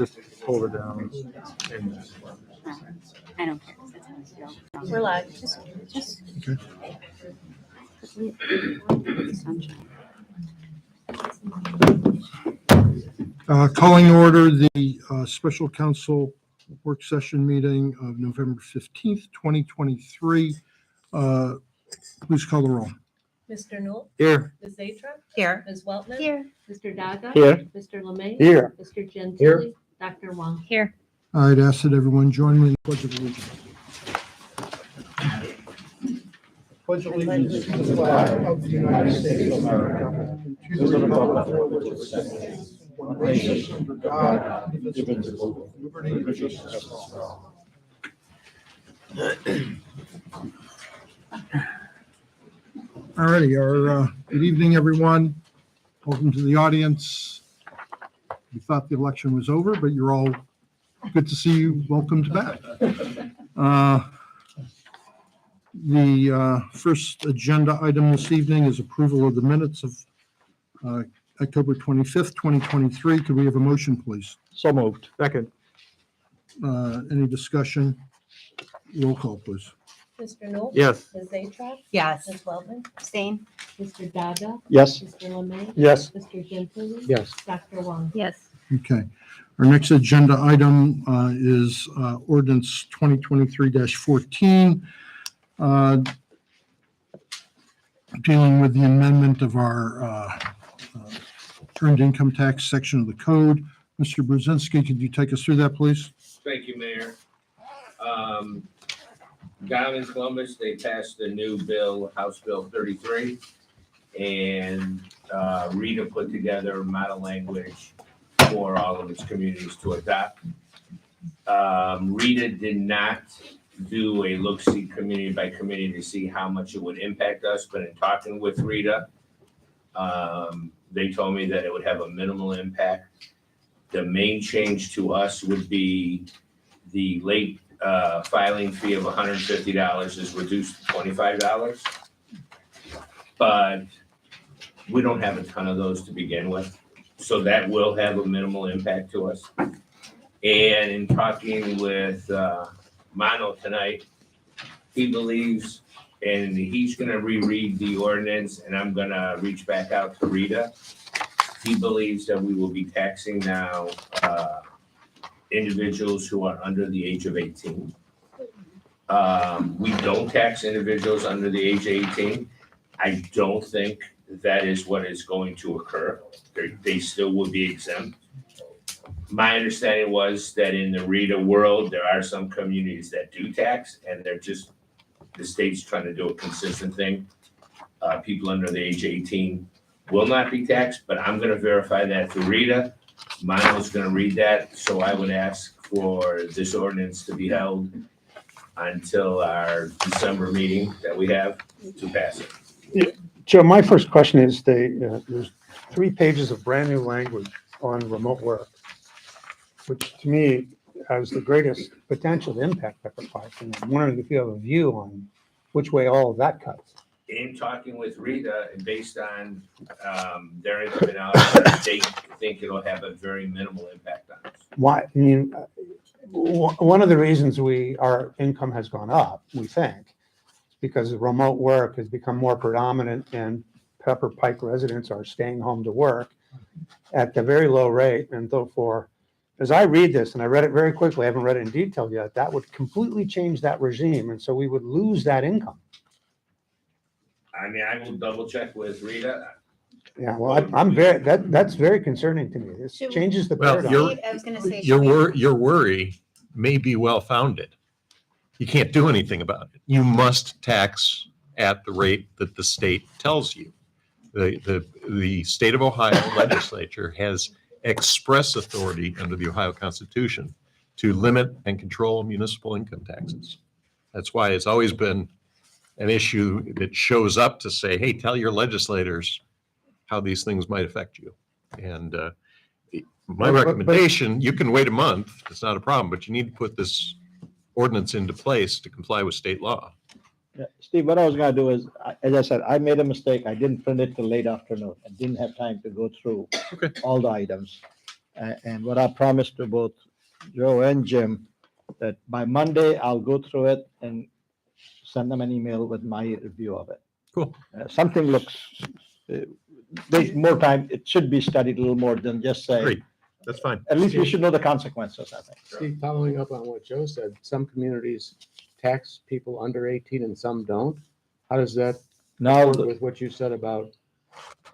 just pull it down. And I don't care. That's how I feel. We're live. Just. Okay. Sunshine. Calling order the special council work session meeting of November 15th, 2023. Please call the roll. Mr. Knoll? Here. Ms. Zatra? Here. Ms. Weltman? Here. Mr. Daga? Here. Mr. Lemay? Here. Mr. Gentili? Here. Dr. Wong? Here. I'd ask that everyone join me in the Pledge of Allegiance. Pledge allegiance to the flag of the United States of America, to the republic for which it stands, one nation under God, indivisible, with liberty and justice for all. All righty, good evening, everyone. Welcome to the audience. We thought the election was over, but you're all good to see you. Welcomed back. The first agenda item this evening is approval of the minutes of October 25th, 2023. Could we have a motion, please? So moved. Second. Any discussion? Roll call, please. Mr. Knoll? Yes. Ms. Zatra? Yes. Ms. Weltman? Abstain. Mr. Daga? Yes. Mr. Lemay? Yes. Mr. Gentili? Yes. Dr. Wong? Yes. Okay. Our next agenda item is ordinance 2023-14, dealing with the amendment of our earned income tax section of the code. Mr. Brzezinski, could you take us through that, please? Thank you, Mayor. Down in Columbus, they passed the new bill, House Bill 33, and Rita put together model language for all of its communities to adopt. Rita did not do a look-see community by community to see how much it would impact us, but in talking with Rita, they told me that it would have a minimal impact. The main change to us would be the late filing fee of $150 is reduced to $25. But we don't have a ton of those to begin with, so that will have a minimal impact to us. And in talking with Mano tonight, he believes, and he's gonna reread the ordinance, and I'm gonna reach back out to Rita. He believes that we will be taxing now individuals who are under the age of 18. We don't tax individuals under the age of 18. I don't think that is what is going to occur. They still will be exempt. My understanding was that in the Rita world, there are some communities that do tax, and they're just, the state's trying to do a consistent thing. People under the age of 18 will not be taxed, but I'm gonna verify that through Rita. Mine was gonna read that, so I would ask for this ordinance to be held until our December meeting that we have to pass it. Joe, my first question is there's 3 pages of brand new language on remote work, which to me has the greatest potential to impact Pepper Pike. And I'm wondering if you have a view on which way all of that cuts. In talking with Rita, and based on their income analysis, they think it'll have a very minimal impact on us. Why? I mean, one of the reasons our income has gone up, we think, is because remote work has become more predominant and Pepper Pike residents are staying home to work at the very low rate. And therefore, as I read this, and I read it very quickly, I haven't read it in detail yet, that would completely change that regime. And so we would lose that income. I mean, I will double check with Rita. Yeah, well, I'm very, that's very concerning to me. This Should- changes the Well, paradigm. I was gonna say. Your worry may be well-founded. You can't do anything about it. You must tax at the rate that the state tells you. The state of Ohio legislature has express authority under the Ohio Constitution to limit and control municipal income taxes. That's why it's always been an issue that shows up to say, hey, tell your legislators how these things might affect you. And my recommendation, you can wait a month, it's not a problem, but you need to put this ordinance into place to comply with state law. Yeah, Steve, what I was gonna do is, as I said, I made a mistake. I didn't print it till late afternoon. I didn't have time to go through Okay. all the items. And what I promised to both Joe and Jim, that by Monday, I'll go through it and send them an email with my review of it. Cool. Something looks, there's more time, it should be studied a little more than just say, Great. That's fine. at least we should know the consequences, I think. Steve, following up on what Joe said, some communities tax people under 18 and some don't. How does that Now, work with what you said about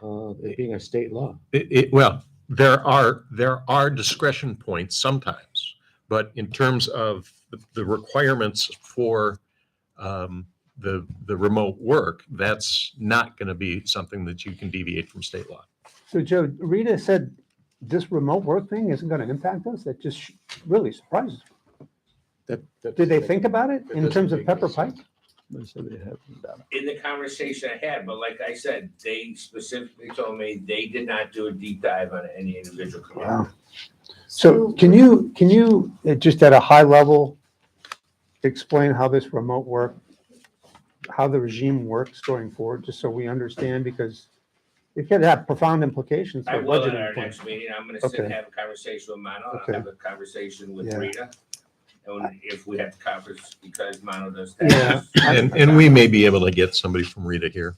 it being a state law? Well, there are discretion points sometimes, but in terms of the requirements for the remote work, that's not going to be something that you can deviate from state law. So Joe, Rita said this remote work thing isn't going to impact us. That just really surprises me. Did they think about it in terms of Pepper Pike? they said they haven't done it. In the conversation I had, but like I said, they specifically told me they did not do a deep dive on any individual community. Wow. So can you just at a high level explain how this remote work, how the regime works going forward, just so we understand, because it could have profound implications I for will budget. at our next meeting. I'm gonna sit and have a conversation with Mano, and I'll Okay. have a conversation with Yeah. Rita. And if we have the conference, because Mano does Yeah. that. And we may be able to get somebody from Rita here.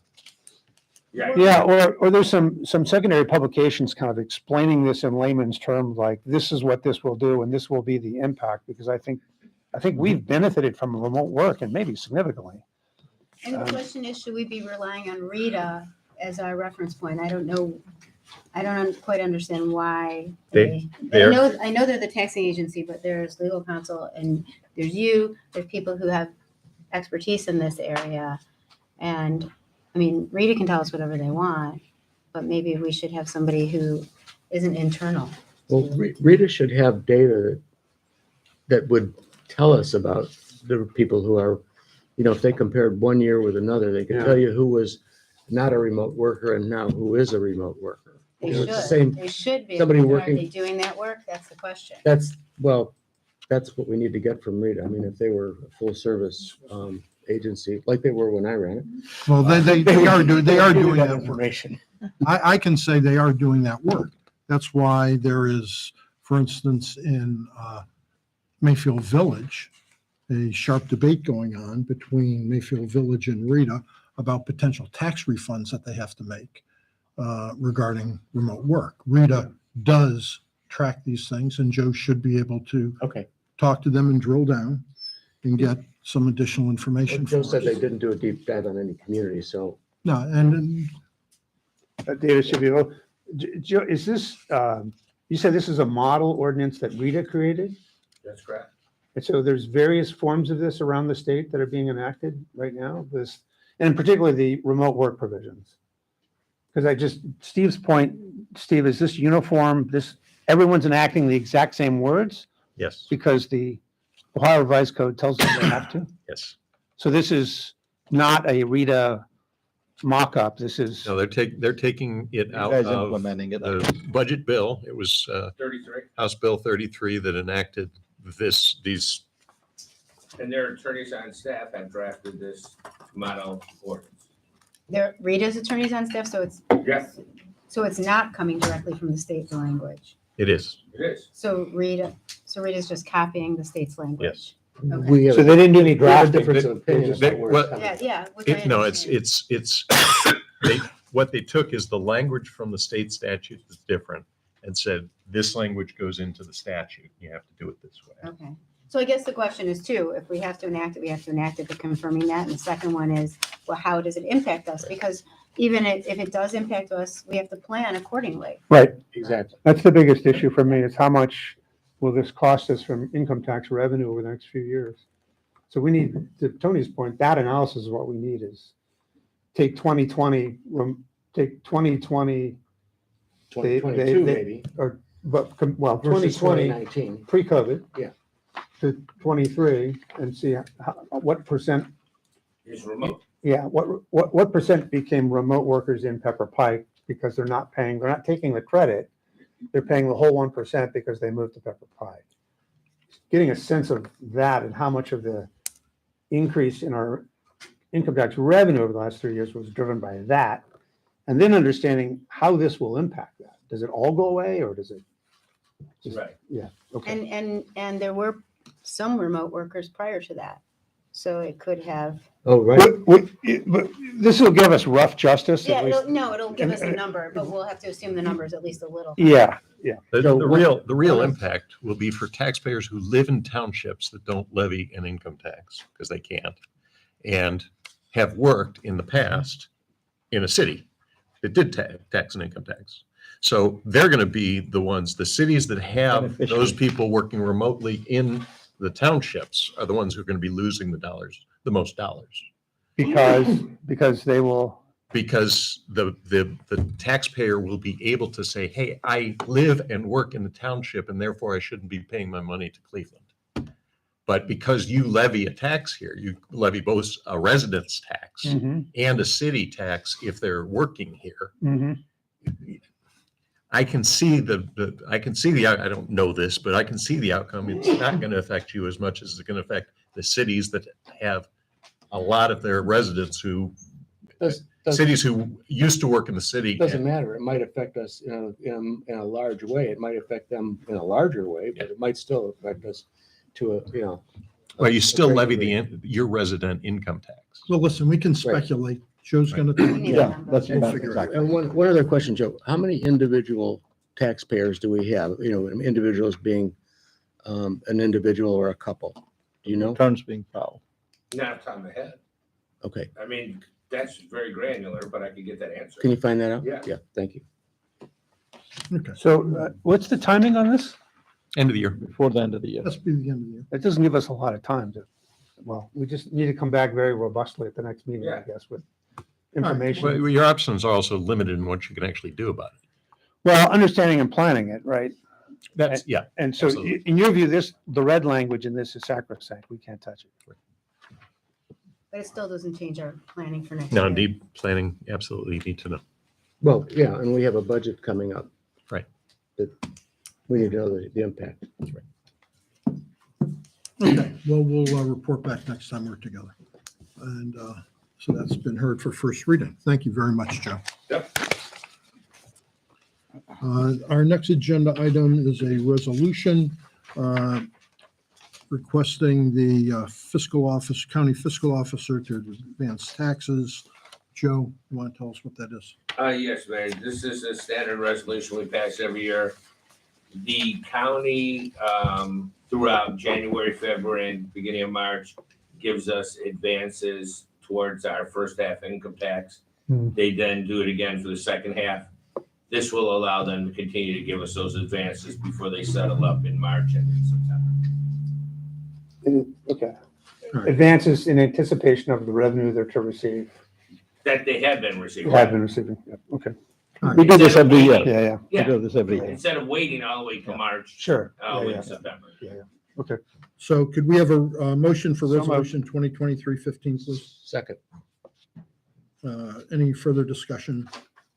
Yeah. Yeah, or there's some secondary publications kind of explaining this in layman's terms, like this is what this will do and this will be the impact, because I think we've benefited from remote work and maybe significantly. And the question is, should we be relying on Rita as our reference point? I don't know. I don't quite understand why. They're- I know they're the taxing agency, but there's legal counsel and there's there's people who have expertise in this area. And I mean, Rita can tell us whatever they want, but maybe we should have somebody who isn't internal. Well, Rita should have data that would tell us about the people who are, if they compared one year with another, they could Yeah. tell you who was not a remote worker and now who is a remote worker. They It's the should. same- They should be. somebody Are working- they doing that work? That's the question. That's what we need to get from Rita. I mean, if they were a full service agency, like they were when I ran it. Well, they are doing that work. information. I can say they are doing that work. That's why there is, for instance, in Mayfield Village, a sharp debate going on between Mayfield Village and Rita about potential tax refunds that they have to make regarding remote work. Rita does track these things, and Joe should be able to Okay. talk to them and drill down and get some additional information. Joe for said us. they didn't do a deep dive on any community, so No, and Data should be, Joe, is this, you said this is a model ordinance that Rita created? That's correct. And so there's various forms of this around the state that are being enacted right now, this, and particularly the remote work provisions. Because Steve's point, Steve, is this uniform, everyone's enacting the exact same words Yes, because the Ohio Revised Code tells them they have to? yes. So this is not a Rita mock-up, this is, No, they're taking it You out guys of implementing it. the budget bill. It was 33, House Bill 33 that enacted these. and their attorneys on staff have drafted this model ordinance. They're Rita's attorneys on staff, so Yes, it's not coming directly from the state language. It is. it is. So Rita's just copying the state's language. Yes. Okay. we have. so they didn't do any we have a drafting. difference of opinion They- about where well, it's coming Yeah, from. yeah. which I No, understand. what they took is the language from the state statute that's different and said, this language goes into the statute. You have to do it this way. Okay. So I guess the question is too, if we have to enact it, we have to enact it, but confirming that. And the second one is, well, how does it impact us? Because even if it does impact us, we have to plan accordingly. Right, Exactly. that's the biggest issue for me, is how much will this cost us from income tax revenue over the next few years? So we need, to Tony's point, that analysis is what we need, is take 2020, take 2020, 2022 maybe well, versus 2020, 2019. pre-COVID. Yeah. To 23 and see what percent, It's remote. yeah, what percent became remote workers in Pepper Pike because they're not taking the credit. They're paying the whole 1% because they moved to Pepper Pike. Getting a sense of that and how much of the increase in our income tax revenue over the last 3 years was driven by that. And then understanding how this will impact that. Does it all go away or does it Right. Okay. And there were some remote workers prior to that. So it could have, Oh, right. But this will give us rough justice yeah, at least. it'll give us a number, but we'll have to assume the number is at least a little. Yeah, The, So the what- real impact will be for taxpayers who live in townships that don't levy an income tax because they can't, and have worked in the past in a city that did tax and income tax. So they're going to be the ones, the cities that have those Beneficiaries. people working remotely in the townships are the ones who are going to be losing the most dollars. because they will, Because the taxpayer will be able to say, hey, I live and work in the township and therefore I shouldn't be paying my money to Cleveland. But because you levy a tax here, you levy both a residence tax Mhm, and a city tax if they're working here. mhm. I can see I don't know this, but I can see the outcome. It's not going to affect you as much as it's going to affect the cities that have a lot of their residents cities who used to work in the city. Doesn't matter. It might affect us in a large way. It might affect them in a larger way, but it might still affect us to a. Well, you still a levy greater rate. your resident income tax. Well, listen, we can speculate. Joe's gonna. We need a Yeah, number. that's We'll about figure it exactly. And one other question, Joe, how many individual taxpayers do we have? Individuals being an individual or a couple? Do you know? Terms being filed. Not off the top of my head. Okay. I mean, that's very granular, but I could get that answer. Can you find that out? Yeah. Yeah, thank you. Okay, So what's the timing on this? End of the year. Before the end of the year. that's be the end of the year. It doesn't give us a lot of time to, well, we just need to come back very robustly at the next meeting, I Yeah. guess, with Well, information. your options are also limited in what you can actually do about it. Well, understanding and planning it, right? That's, yeah. And so Absolutely. in your view, the red language in this is sacrosanct. We can't touch it. But it still doesn't change our planning for next year. Non-deed planning, absolutely need to know. Well, yeah, and we have a budget coming up. Right. That we need to know the impact. Okay, well, we'll report back next time we're together. And so that's been heard for first reading. Thank you very much, Joe. Yep. Our next agenda item is a resolution requesting the fiscal office, county fiscal officer to advance taxes. Joe, you want to tell us what that is? Yes, Mayor, this is a standard resolution we pass every year. The county, throughout January, February, and beginning of March, gives us advances towards our first half income tax. Hmm. They then do it again for the second half. This will allow them to continue to give us those advances before they settle up in March and in September. Okay. All right. Advances in anticipation of the revenue they're to receive, That they have been receiving. have been receiving. Yep, okay. All We right, do this every year. Yeah, yeah, We Yeah, do this every year. instead of waiting all the way to March, sure. Yeah, in yeah. September. so could we have a motion for So moved. resolution 2023-15, please? Second. Any further discussion?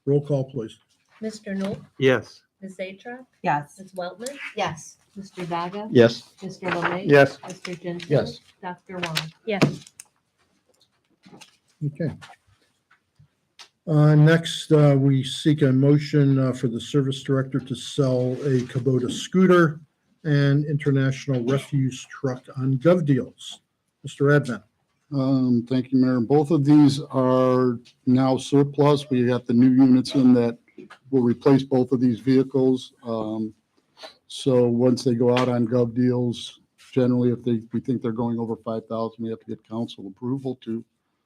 Roll call, please. Mr. Knoll, Yes. Ms. Atruk, Yes. Ms. Weltman, Yes. Mr. Vaga, Yes. Mr. Lemay. Yes. Mr. Jensen. Yes. Dr. Wong. Yes. Okay. Next, we seek a motion for the service director to sell a Kubota scooter and international refuse truck on Gov Deals. Mr. Advent. Thank you, Mayor. Both of these are now surplus. We got the new units in that will replace both of these vehicles. So once they go out on Gov Deals, generally, if we think they're going over 5,000, we have to get council approval to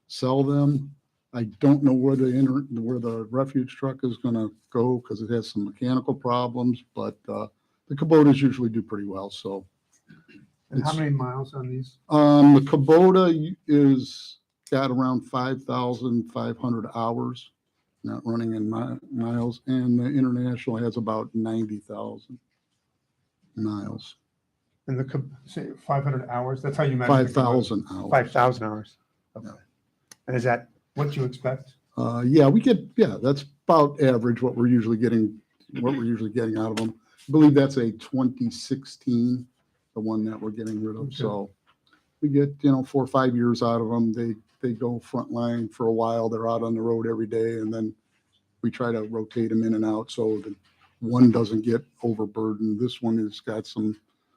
sell them. I don't know where the refuge truck is gonna go because it has some mechanical problems, but the Kubotas usually do pretty well, so. And how many miles on these? The Kubota is got around 5,500 hours, not running in miles, and the International has about 90,000 miles, And say 500 hours, that's how you measure. the Kubota? 5,000 hours. 5,000 hours. Okay. Yeah. And is that what you expect? Yeah, that's about average what we're usually getting out of them. I believe that's a 2016, the one that we're getting rid of. Okay. So we get, 4 or 5 years out of them. They go frontline for a while. They're out on the road every day, and then we try to rotate them in and out. So one doesn't get overburdened. This one has got some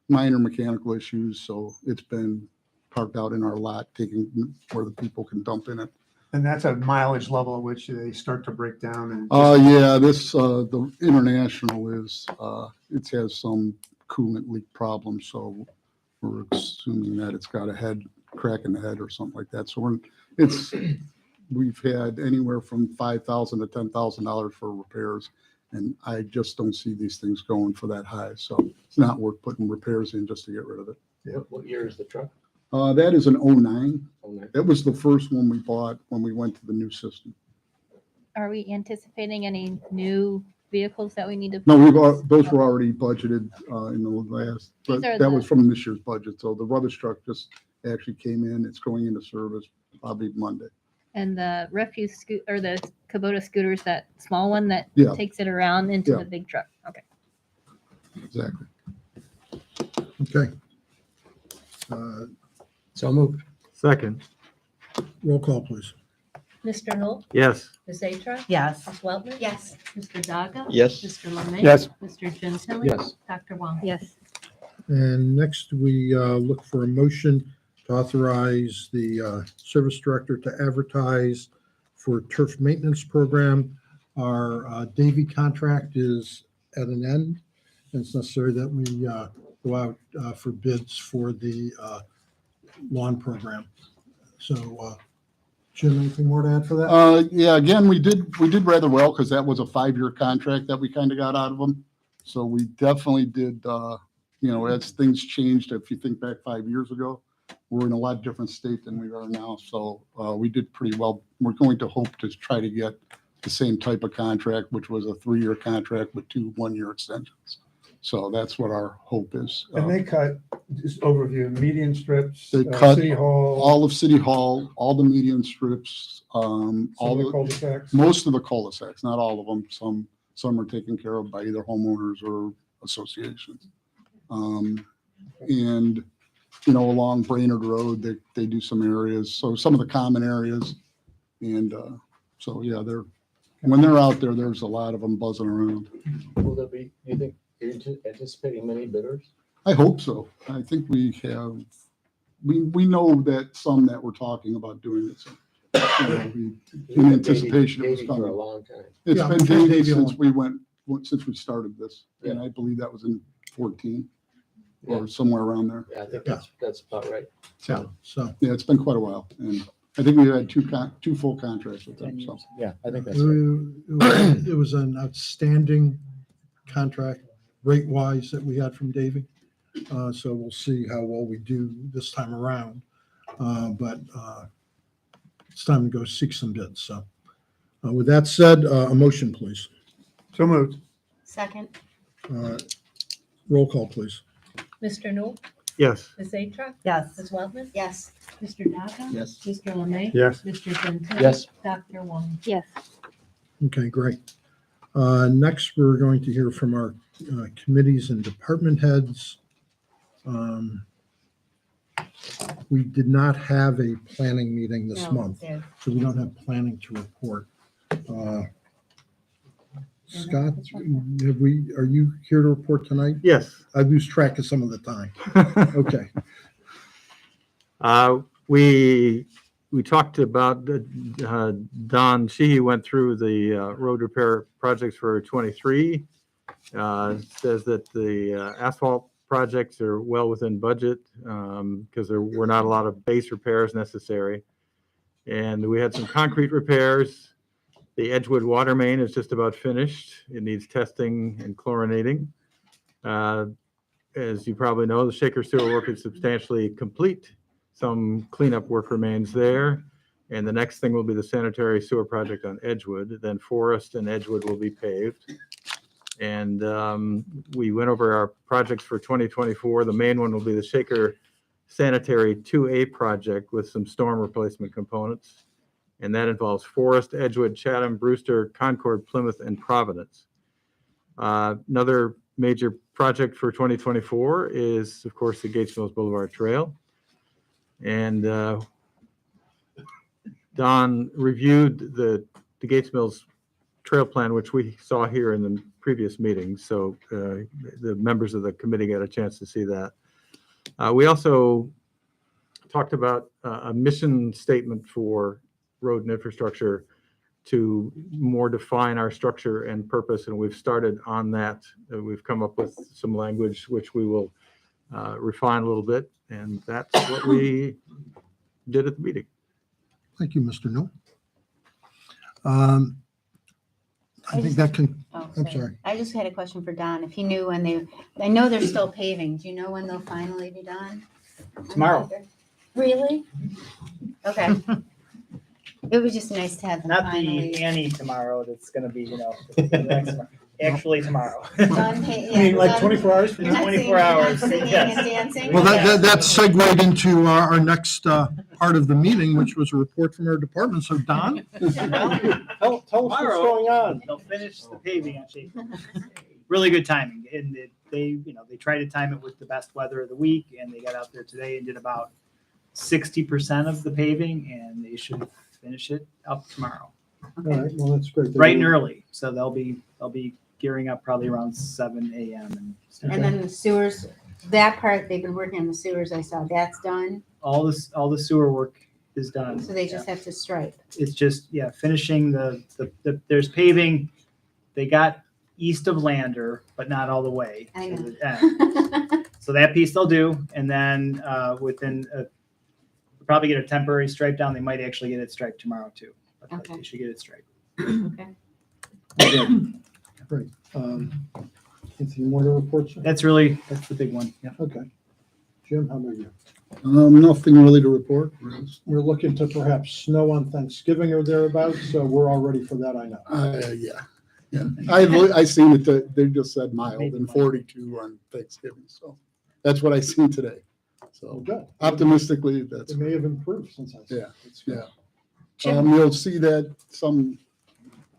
minor mechanical issues, so it's been parked out in our lot, taking where the people can dump in it. And that's a mileage level at which they start to break down and. Yeah, the International is, it has some coolant leak problems, so we're assuming that it's got a head, crack in the head or something like that. So we've had anywhere from $5,000 to $10,000 for repairs, and I just don't see these things going for that high. So it's not worth putting repairs in just to get rid of it. What year is the truck? That is an '09. Oh, nice. That was the first one we bought when we went to the new system. Are we anticipating any new vehicles that we need to? No, those were already budgeted in the last, but These are that was the- from this year's budget. So the rubbish truck just actually came in. It's going into service probably Monday. And the refuse or the Kubota scooters, that small one that Yeah. takes it around into Yeah. the big truck. Okay. Exactly. Okay. So moved. Second. Roll call, please. Mr. Knoll? Yes. Ms. Atruk? Yes. Ms. Weltman? Yes. Mr. Daga? Yes. Mr. Lemay? Yes. Mr. Gentili? Yes. Dr. Wong? Yes. And next, we look for a motion to authorize the service director to advertise for turf maintenance program. Our Davy contract is at an end, and it's necessary that we go out for bids for the lawn program. So, Jim, anything more to add for that? Yeah, again, we did rather well because that was a 5-year contract that we kind of got out of them. So we definitely did, as things changed, if you think back 5 years ago, we're in a lot different state than we are now. So we did pretty well. We're going to hope to try to get the same type of contract, which was a 3-year contract with 2 1-year extensions. So that's what our hope is. And they cut, just overview, median strips, They cut City Hall, all of City Hall, all the median strips, all some of the the, cul-de-sacs. most of the cul-de-sacs, not all of them. Some are taken care of by either homeowners or associations. And, along Brainerd Road, they do some areas, so some of the common areas. And so, yeah, when they're out there, there's a lot of them buzzing around. Will there be, you think, you're anticipating many bidders? I hope so. I think we know that some that we're talking about doing it. So, in anticipation it was Davey for a coming. long time. It's Yeah, been Davey dated since on- since we started this, and Yeah. I believe that was in 14 Yeah. or somewhere around there. Yeah, I think Yeah. that's about right. Yeah, so Yeah, it's been quite a while, and I think we had two full contracts with them, so. Yeah, I think that's right. it was an outstanding contract rate-wise that we had from Davy. So we'll see how well we do this time around. But it's time to go seek some bids. So with that said, a motion, please. So moved. Second. Roll call, please. Mr. Knoll? Yes. Ms. Atruk? Yes. Ms. Weltman? Yes. Mr. Daga? Yes. Mr. Lemay? Yes. Mr. Gentili? Yes. Dr. Wong? Yes. Okay, great. Next, we're going to hear from our committees and department heads. We did not have a planning meeting this No, month, there. so we don't have planning to report. Scott, are you here to report tonight? Yes. I lose track of some of the time. Okay. We talked about, Don Sheehy went through the road repair projects for 23. Says that the asphalt projects are well within budget because there were not a lot of base repairs necessary. And we had some concrete repairs. The Edgewood water main is just about finished. It needs testing and chlorinating. As you probably know, the Shaker sewer work is substantially complete. Some cleanup work remains there. And the next thing will be the sanitary sewer project on Edgewood. Then Forest and Edgewood will be paved. And we went over our projects for 2024. The main one will be the Shaker Sanitary 2A project with some storm replacement components. And that involves Forest, Edgewood, Chatham, Brewster, Concord, Plymouth, and Providence. Another major project for 2024 is, of course, the Gates Mills Boulevard Trail. And Don reviewed the Gates Mills Trail plan, which we saw here in the previous meetings, so the members of the committee got a chance to see that. We also talked about a mission statement for road and infrastructure to more define our structure and purpose, and we've started on that. We've come up with some language which we will refine a little bit, and that's what we did at the meeting. Thank you, Mr. Newell. I think that can, Oh, I'm sorry. I just had a question for Don. If he knew when I know they're still paving. Do you know when they'll finally be done? Tomorrow. Really? Okay. It was just nice to have them Not finally. the Annie tomorrow, that's gonna be, the next one. Actually tomorrow. Done pa- I mean, yeah, like done- 24 hours? You're not 24 singing- you're not hours, singing yes. and dancing? Well, that segued into our next part of the meeting, which was a report from our department. So Don? Tell us what's going on. They'll finish the paving on Schaefer. Really good timing, and they try to time it with the best weather of the week, and they got out there today and did about 60% of the paving, and they should finish it up tomorrow, All right, well, that's great. bright and early. So they'll be gearing up probably around 7 a.m. And then the sewers, that part, they've been working on the sewers, I saw, that's done. all the sewer work is done. So they just have to stripe. It's just, finishing there's paving. They got east of Lander, but not all the way. I know. So that piece they'll do, and then within probably get a temporary stripe down. They might actually get it striped tomorrow too. But Okay. they should get it striped. Okay. Great. Anything more to report, sir? That's the big one. Yeah. Okay. Jim, how about you? Nothing really to report. We're looking to perhaps snow on Thanksgiving or thereabouts, so we're all ready for that, I know. Yeah. I seen it, they just said mild and 42 on Thanksgiving, so that's what I seen today. Oh, So good. optimistically, that's, It may have improved since I saw it. Yeah, That's good. yeah. You'll see that some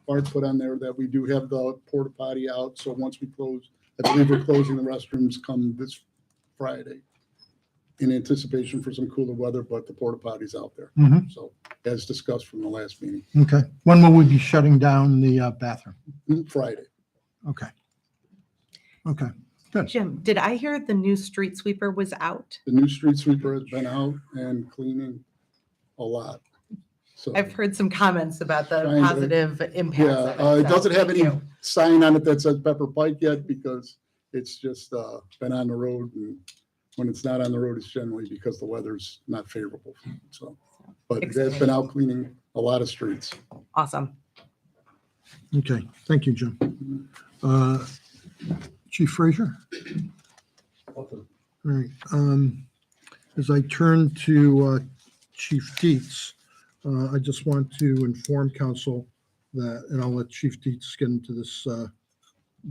Bart put on there that we do have the porta potty out, so once we close, I believe we're closing the restrooms come this Friday in anticipation for some cooler weather, but the porta potty's out there. Mhm. So as discussed from the last meeting, Okay. When will we be shutting down the bathroom? Friday. Okay. Okay. Jim, did I hear the new street sweeper was out? The new street sweeper has been out and cleaning a lot. So, I've heard some comments about the Trying to- positive impacts. yeah, of it doesn't have thank any you. sign on it that says Pepper Pike yet because it's just been on the road, and when it's not on the road, it's generally because the weather's not favorable. So, but it has been out cleaning a lot of streets. Awesome. Okay. Thank you, Jim. Chief Frazier? All right. As I turn to Chief Dietz, I just want to inform council that, and I'll let Chief Dietz get into this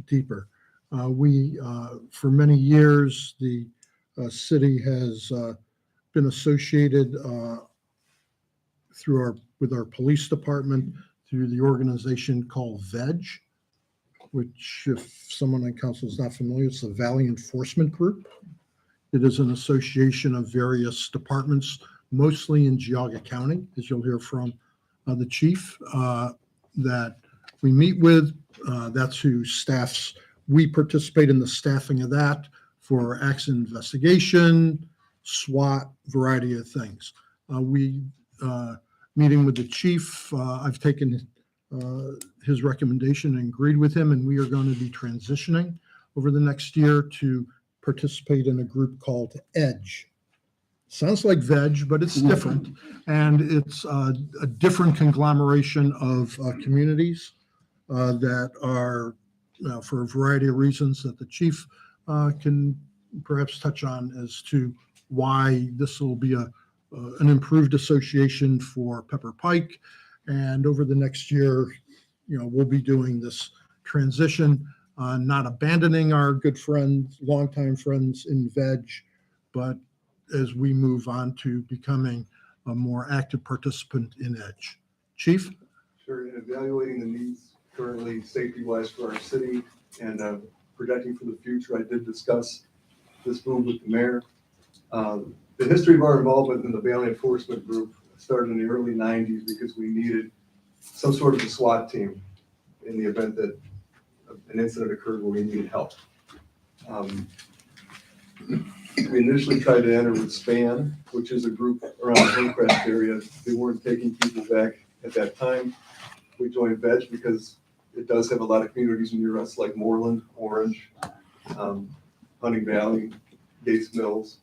deeper. For many years, the city has been associated with our police department through the organization called VEG, which, if someone on council is not familiar, it's the Valley Enforcement Group. It is an association of various departments, mostly in Geauga County, as you'll hear from the chief, that we meet with. That's who staffs. We participate in the staffing of that for accident investigation, SWAT, variety of things. Meeting with the chief, I've taken his recommendation and agreed with him, and we are going to be transitioning over the next year to participate in a group called EDGE. Sounds like VEG, but it's different, and it's a different conglomeration of communities that are, for a variety of reasons that the chief can perhaps touch on as to why this will be an improved association for Pepper Pike. And over the next year, we'll be doing this transition, not abandoning our good friends, longtime friends in VEG, but as we move on to becoming a more active participant in EDGE. Chief? Sure, in evaluating the needs currently safety-wise for our city and projecting for the future, I did discuss this move with the mayor. The history of our involvement in the Valley Enforcement Group started in the early 90s because we needed some sort of a SWAT team in the event that an incident occurred where we needed help. We initially tried to enter with SPAN, which is a group around the Hillcrest area. They weren't taking people back at that time. We joined VEG because it does have a lot of communities near us, like Moreland, Orange, Hunting Valley, Gates Mills.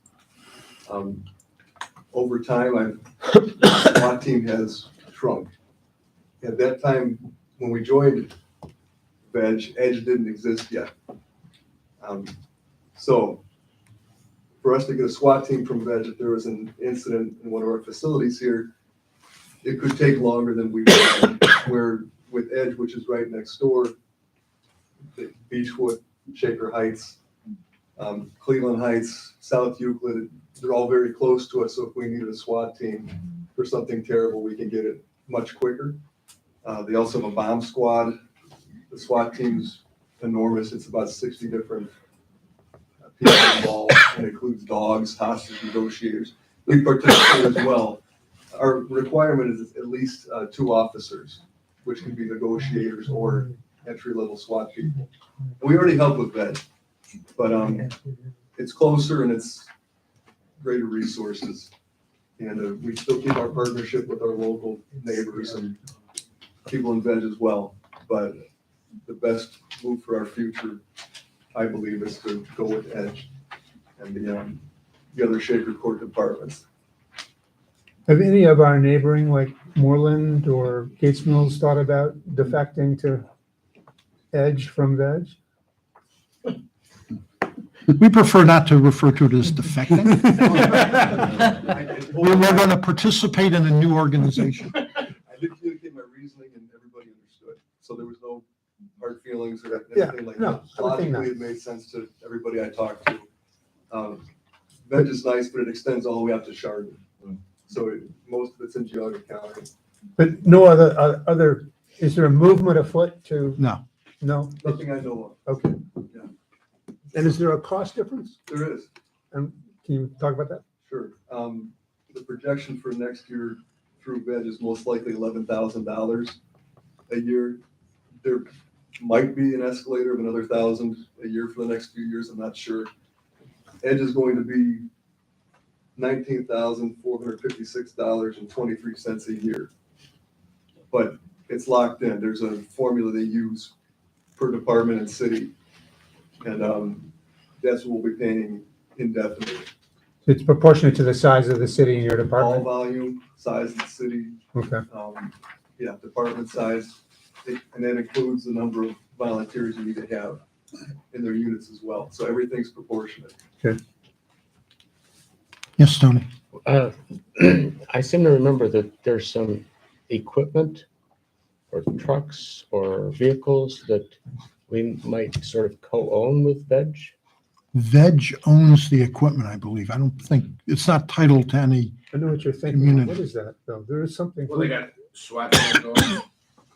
Over time, the SWAT team has shrunk. At that time, when we joined VEG, EDGE didn't exist yet. So for us to get a SWAT team from VEG, if there was an incident in one of our facilities here, it could take longer than we would. Where with EDGE, which is right next door, Beechwood, Shaker Heights, Cleveland Heights, South Euclid, they're all very close to us. So if we needed a SWAT team for something terrible, we can get it much quicker. They also have a bomb squad. The SWAT team's enormous. It's about 60 different people involved, and includes dogs, hostage negotiators. We participate as well. Our requirement is at least 2 officers, which can be negotiators or entry-level SWAT people. And we already help with that, but it's closer and it's greater resources. And we still keep our partnership with our local neighbors and people in VEG as well. But the best move for our future, I believe, is to go with EDGE and the other Shaker Court departments. Have any of our neighboring, like Moreland or Gates Mills, thought about defecting to EDGE from VEG? We prefer not to refer to it as defecting. We're going to participate in a new organization. I did communicate my reasoning and everybody understood. So there was no hard feelings or anything like that. Logically, it made sense to everybody I talked to. VEG is nice, but it extends all the way up to Chardon. So most of it's in Geauga County. But no other, is there a movement afoot to? No. No? Nothing I know Okay. Yeah. And is there a cost difference? There is. And can you talk about that? Sure. The projection for next year through VEG is most likely $11,000 a year. There might be an escalator of another $1,000 a year for the next few years. I'm not sure. EDGE is going to be $19,456.23 a year. But it's locked in. There's a formula they use per department and city. And that's what we'll be paying indefinitely. It's proportionate to the size of the city in your All department? volume, size of the city, Okay. department size. And that includes the number of volunteers you need to have in their units as well. So everything's proportionate. Yes, Tony. I seem to remember that there's some equipment or trucks or vehicles that we might sort of co-own with VEG. VEG owns the equipment, I believe. I don't think, it's not titled to any, I know what you're thinking. Community. What is that, though? There is something. Well, they got SWAT vehicles.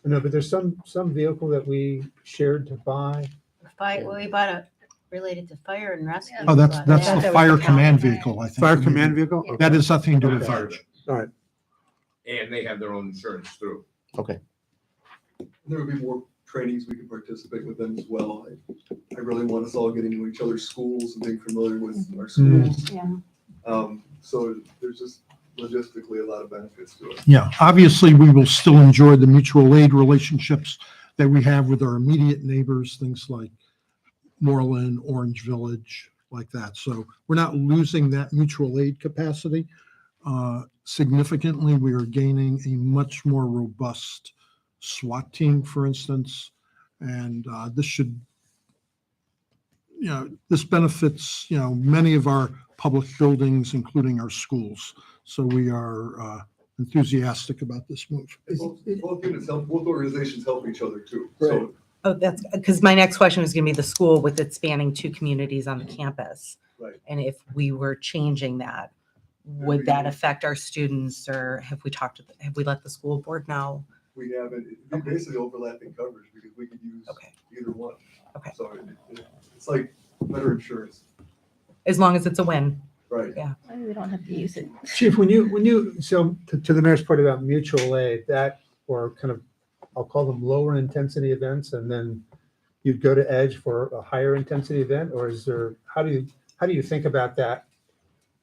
No, but there's some vehicle that we shared to buy. We bought a related to fire and rescue. oh, that's but the yeah. fire command vehicle, I think. Fire command vehicle? That has nothing to do with Okay. VEG. All right. And they have their own insurance through. There will be more trainings we can participate with them as well. I really want us all getting to each other's schools and being familiar with our schools. Yeah. So there's just logistically a lot of benefits to it. Yeah, obviously, we will still enjoy the mutual aid relationships that we have with our immediate neighbors, things like Moreland, Orange Village, like that. So we're not losing that mutual aid capacity. Significantly, we are gaining a much more robust SWAT team, for instance. And this should, this benefits, many of our public buildings, including our schools. So we are enthusiastic about this move. Both organizations help each other too. So Oh, that's, because my next question was going to be the school with it spanning 2 communities on the campus. Right. And if we were changing that, would that affect our students, or have we let the school board know? we have basically overlapping coverage because we could use Okay. either one. Okay. So it's like better insurance, As long as it's a win. right? Yeah. We don't have to use it. Chief, so to the mayor's point about mutual aid, that, or kind of, I'll call them lower intensity events, and then you'd go to Edge for a higher intensity event, or is there, how do you think about that?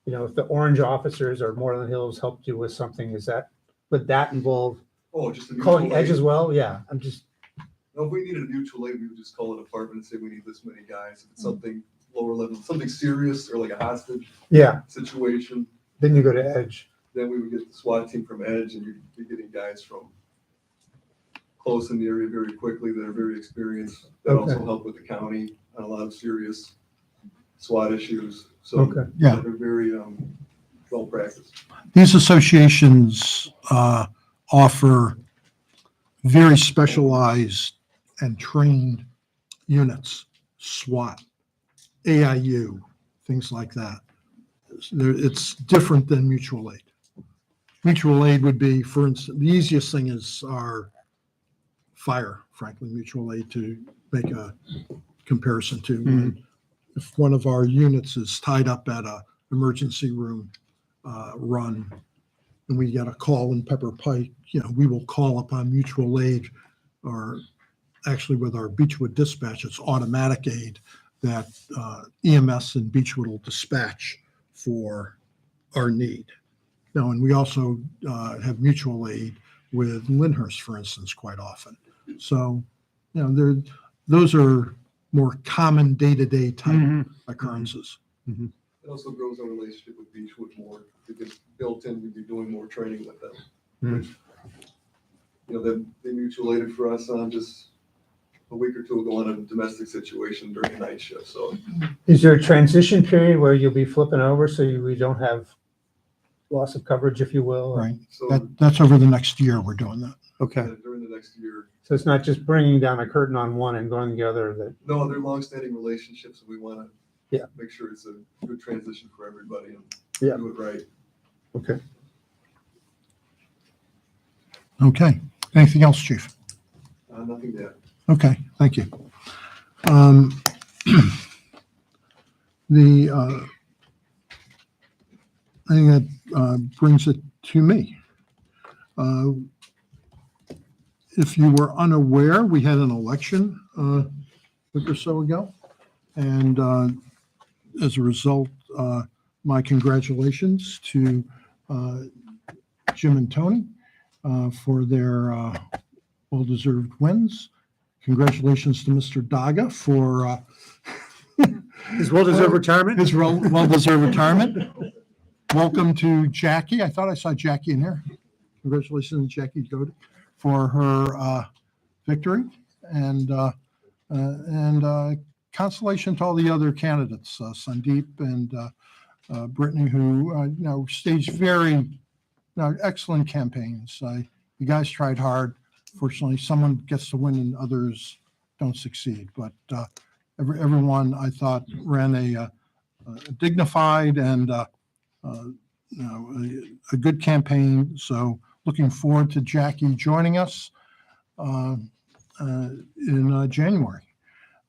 You know, if the Orange officers or Moreland Hills helped you with something, would that involve Oh, just a calling mutual Edge aid. as well? Yeah, I'm just, No, if we needed a mutual aid, we would just call a department and say we need this many guys. If it's something lower level, something serious or like a hostage yeah, situation, then you go to Edge. then we would get the SWAT team from Edge and you'd be getting guys from close in the area very quickly that are very experienced. That also Okay. help with the county on a lot of serious SWAT issues. So Okay. Yeah. they're very well practiced. These associations offer very specialized and trained units, SWAT, AIU, things like that. It's different than mutual aid. Mutual aid would be, for instance, the easiest thing is our fire, frankly, mutual aid to make a comparison to. Mhm. If one of our units is tied up at a emergency room run, and we get a call in Pepper Pike, we will call upon mutual aid, or actually with our Beechwood dispatch, it's automatic aid that EMS and Beechwood will dispatch for our need. Now, and we also have mutual aid with Lyndhurst, for instance, quite often. So, those are more common day-to-day type occurrences. It also grows our relationship with Beechwood more because built in, we'd be doing more training with them. Mhm. They mutual aided for us on just a week or two ago on a domestic situation during a night shift. So Is there a transition period where you'll be flipping over so we don't have loss of coverage, if you will? Right. So That's over the next year we're doing that. Okay, during the next year, so it's not just bringing down a curtain on one and going the other, that, no, they're longstanding relationships. And we want to Yeah. make sure it's a good transition for everybody and Yeah. do it right. okay. Okay. Anything else, Chief? Nothing to add. Okay, thank you. I think that brings it to me. If you were unaware, we had an election a week or so ago. And as a result, my congratulations to Jim and Tony for their well-deserved wins. Congratulations to Mr. Daga for His well-deserved retirement? his well-deserved retirement. Welcome to Jackie. I thought I saw Jackie in here. Congratulations to Jackie Goode for her victory, and consolation to all the other candidates, Sandeep and Brittany, who staged very excellent campaigns. You guys tried hard. Fortunately, someone gets to win and others don't succeed. But everyone, I thought, ran a dignified and a good campaign. So looking forward to Jackie joining us in January.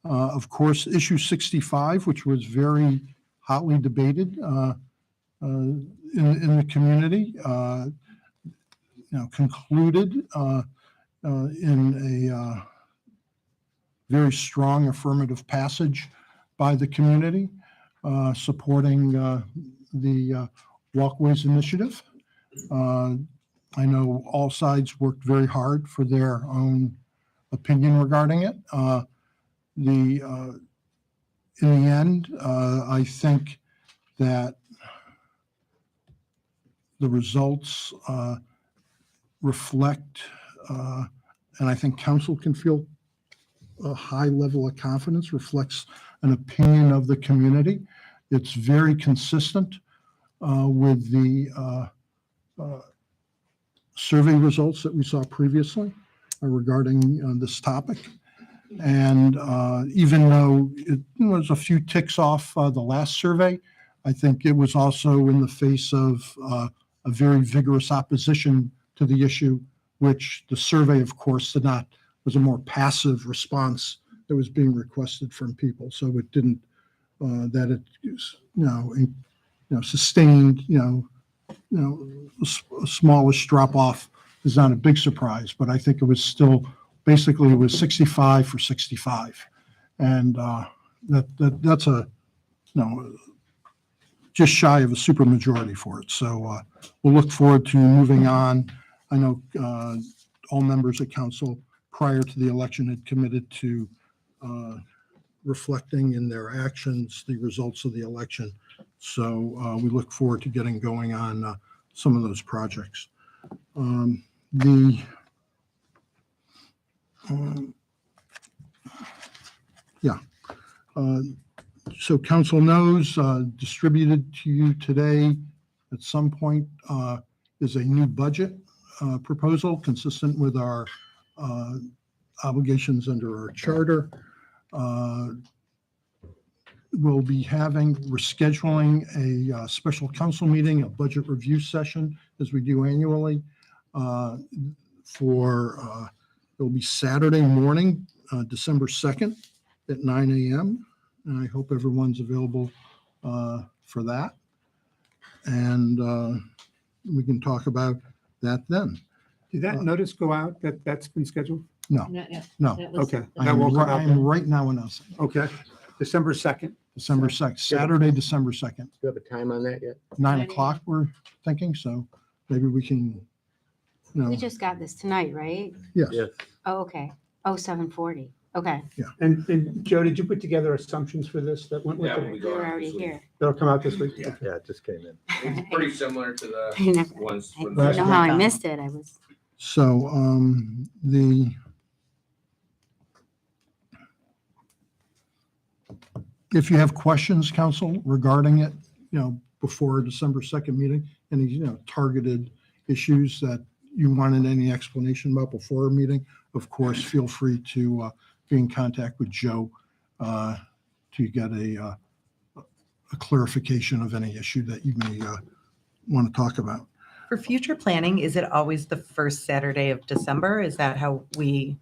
Of course, issue 65, which was very hotly debated in the community, concluded in a very strong affirmative passage by the community, supporting the Walkways Initiative. I know all sides worked very hard for their own opinion regarding it. In the end, I think that the results reflect, and I think council can feel a high level of confidence, reflects an opinion of the community. It's very consistent with the survey results that we saw previously regarding this topic. And even though it was a few ticks off the last survey, I think it was also in the face of a very vigorous opposition to the issue, which the survey, of course, was a more passive response that was being requested from people. So it didn't, sustained, a smallish drop off is not a big surprise, but I think it was still, basically it was 65 for 65. And that's a, just shy of a supermajority for it. So we'll look forward to moving on. I know all members of council prior to the election had committed to reflecting in their actions the results of the election. So we look forward to getting going on some of those projects. So council knows, distributed to you today at some point is a new budget proposal consistent with our obligations under our charter. We're scheduling a special council meeting, a budget review session, as we do annually. It'll be Saturday morning, December 2nd at 9 a.m. And I hope everyone's available for that. And we can talk about that then. Did that notice go out that's been scheduled? No, Not yet. no. That was- Okay. I That am won't come out I'm then? right now announcing. Okay. December 2nd. December 2nd, Saturday, December 2nd, Do you have a time on that yet? 9 o'clock, we're thinking. So maybe we can, We just got this tonight, right? yes. Yes. Oh, okay. Oh, 7:40. Okay. And Joe, did you put together assumptions for this that went with Yeah, when it? we We're go out already this week. here. That'll come out this week? Yeah. Yeah, it just came in. It's pretty similar to I the never- ones I from didn't the know how I missed it. I was. So if you have questions, council, regarding it, before December 2nd meeting, any, targeted issues that you wanted any explanation about before a meeting, of course, feel free to be in contact with Joe to get a clarification of any issue that you may want to talk about. For future planning, is it always the first Saturday of December? Is that how we,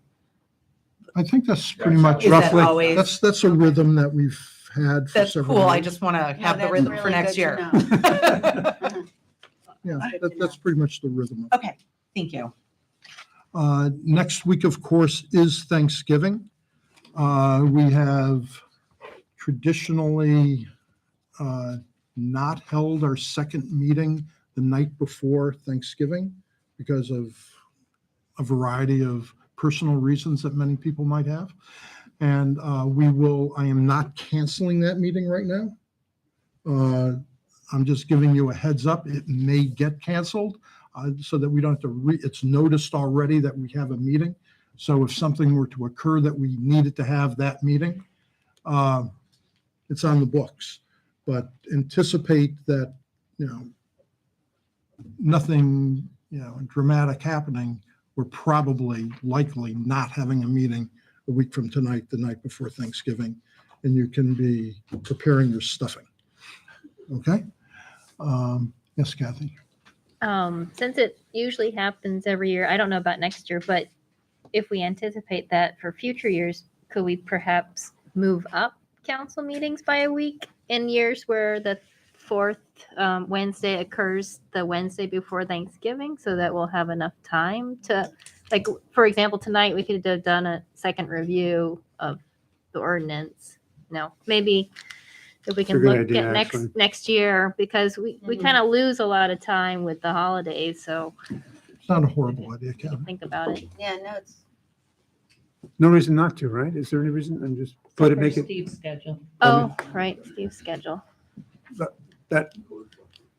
I think that's pretty That's much is that roughly, always? that's a rhythm that we've had for That's several cool. I years. just want to No, have the that's rhythm for really next good year. to know. Yeah, Good to that's pretty much the rhythm. Okay, thank you. Next week, of course, is Thanksgiving. We have traditionally not held our second meeting the night before Thanksgiving because of a variety of personal reasons that many people might have. And I am not canceling that meeting right now. I'm just giving you a heads up. It may get canceled so that we don't have to it's noticed already that we have a meeting. So if something were to occur that we needed to have that meeting, it's on the books. But anticipate that, nothing, dramatic happening. We're probably likely not having a meeting a week from tonight, the night before Thanksgiving, and you can be preparing your stuffing. Okay? Yes, Kathy? Since it usually happens every year, I don't know about next year, but if we anticipate that for future years, could we perhaps move up council meetings by a week in years where the fourth Wednesday occurs the Wednesday before Thanksgiving, so that we'll have enough time to, like, for example, tonight we could have done a second review of the ordinance. Maybe if we It's a can good look idea, at actually. next year, because we kind of lose a lot of time with the holidays, so It's not a horrible idea, we Kathy. can think about it. Yeah, no, it's. No reason not to, right? Is there any reason? I'm just, put it, make it, Steve's schedule. Oh, right, Steve's schedule. that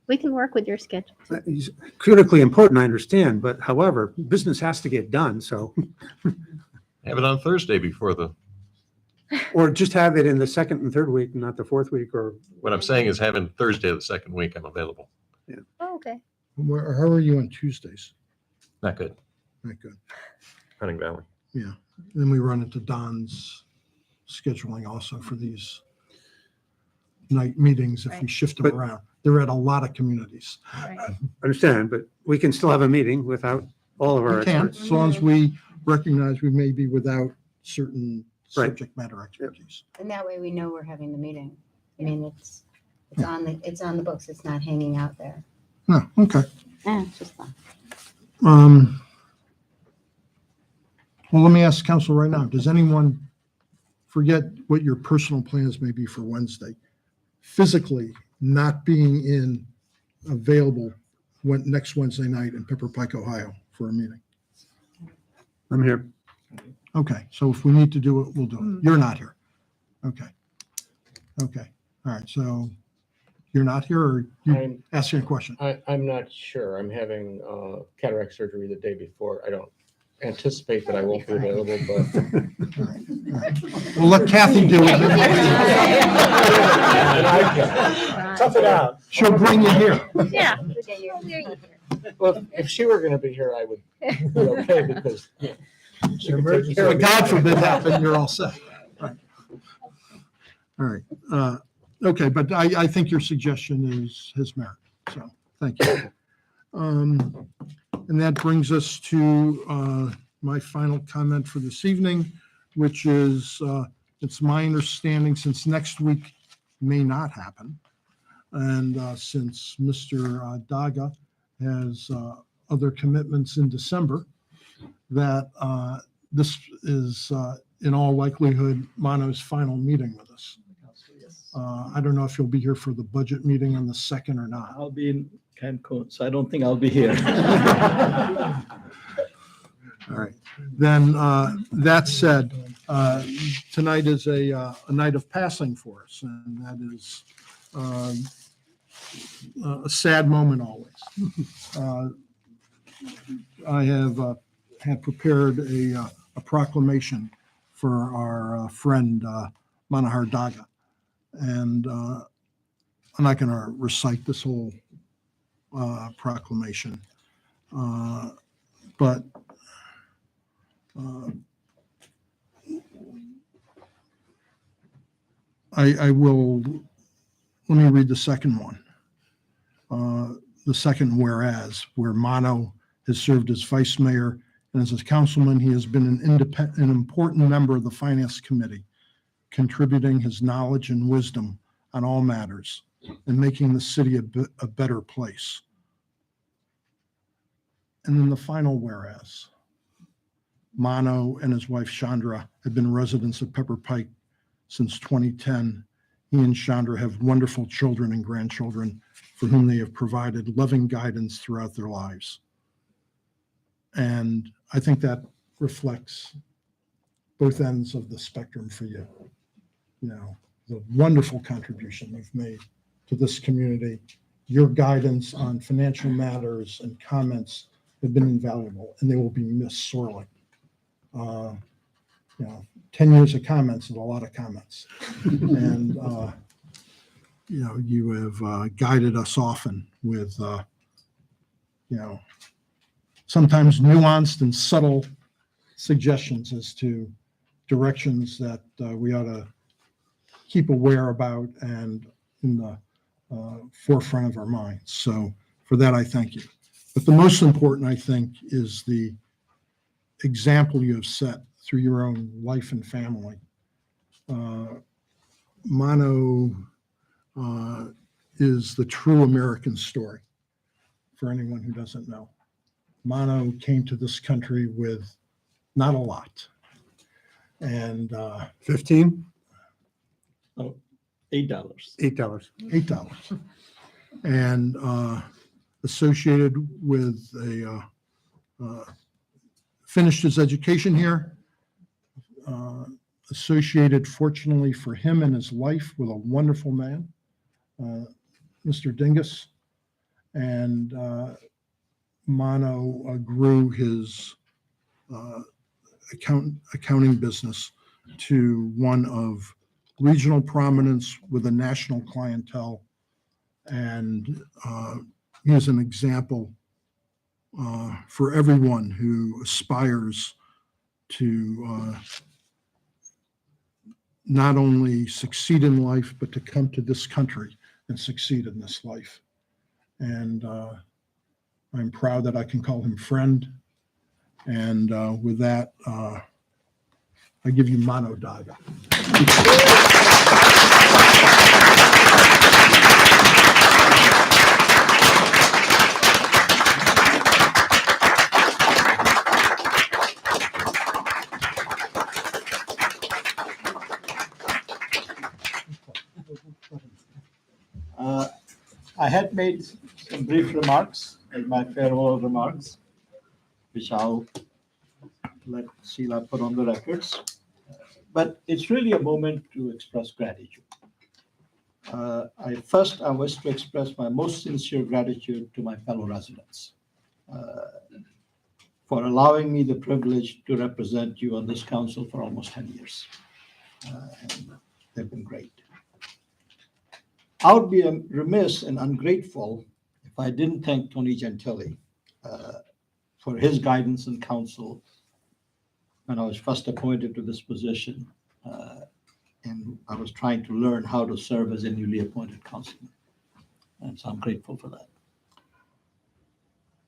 We can work with your schedule. is critically important, I understand, but however, business has to get done, so, Have it on Thursday before the, or just have it in the second and third week, not the fourth week, or, what I'm saying is having Thursday of the second week, I'm available. Oh, okay. How are you on Tuesdays? Not good. Not good. Hunting Valley. Yeah. Then we run into Don's scheduling also for these night meetings if we Right. shift them But- around. They're at a lot of communities. Right. understand, but we can still have a meeting without all of our We can, experts. as long as we recognize we may be without certain Right. subject matter expertise. And that way we know we're having the meeting. I mean, it's on the books. It's not hanging out there. No, okay. Yeah, it's just fun. Well, let me ask council right now, does anyone forget what your personal plans may be for Wednesday. Physically not being available next Wednesday night in Pepper Pike, Ohio for a meeting. I'm here. Okay, so if we need to do it, we'll do it. You're not here. Okay. Okay, all right, so you're not here or you I'm, asking a question? I'm not sure. I'm having cataract surgery the day before. I don't anticipate that I won't be available, but We'll let Kathy do it. Tough it out. She'll bring you here. Yeah. well, if she were going to be here, I would be okay because she could take care So of God forbid happen, you're all set. Right. All right. Okay, but I think your suggestion has merit, so thank you. And that brings us to my final comment for this evening, which is it's my understanding since next week may not happen, and since Mr. Daga has other commitments in December, that this is in all likelihood Mano's final meeting with us. I don't know if you'll be here for the budget meeting on the 2nd or not. I'll be in Cancun, so I don't think I'll be here. All right. Then, that said, tonight is a night of passing for us, and that is a sad moment always. I have had prepared a proclamation for our friend Manohar Daga. And I'm not going to recite this whole proclamation, but I will, let me read the second one. The second whereas, where Mano has served as vice mayor and as a councilman, he has been an important member of the finance committee, contributing his knowledge and wisdom on all matters and making the city a better place. And then the final whereas, Mano and his wife Chandra have been residents of Pepper Pike since 2010. He and Chandra have wonderful children and grandchildren for whom they have provided loving guidance throughout their lives. And I think that reflects both ends of the spectrum for you. You know, the wonderful contribution you've made to this community. Your guidance on financial matters and comments have been invaluable, and they will be missed sorely. 10 years of comments is a lot of comments. And, you have guided us often with, sometimes nuanced and subtle suggestions as to directions that we ought to keep aware about and in the forefront of our minds. So for that, I thank you. But the most important, I think, is the example you have set through your own life and family. Mano is the true American story for anyone who doesn't know. Mano came to this country with not a lot. And 15? $8. $8. And associated with finished his education here, associated, fortunately for him and his life, with a wonderful man, Mr. Dingus. And Mano grew his accounting business to one of regional prominence with a national clientele. And he is an example for everyone who aspires to not only succeed in life, but to come to this country and succeed in this life. And I'm proud that I can call him friend. And with that, I give you Mano Daga. I had made some brief remarks, like my farewell remarks, which I'll let Sheila put on the records. But it's really a moment to express gratitude. I wish to express my most sincere gratitude to my fellow residents for allowing me the privilege to represent you on this council for almost 10 years. And they've been great. I would be remiss and ungrateful if I didn't thank Tony Gentili for his guidance and counsel when I was first appointed to this position. And I was trying to learn how to serve as a newly appointed councilman. And so I'm grateful for that.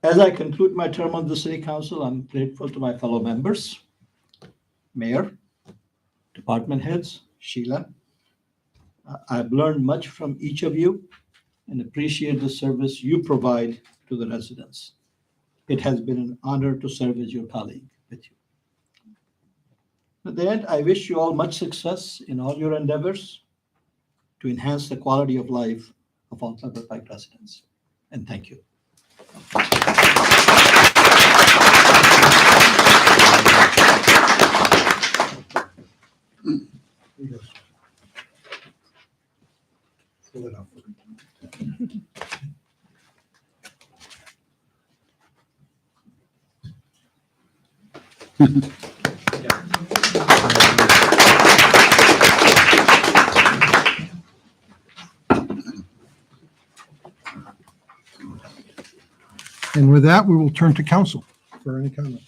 As I conclude my term on the city council, I'm grateful to my fellow members, mayor, department heads, Sheila. I've learned much from each of you and appreciate the service you provide to the residents. It has been an honor to serve as your colleague with you. At the end, I wish you all much success in all your endeavors to enhance the quality of life of all Pepper Pike residents. And thank you. Fill it up. And with that, we will turn to council for any comment.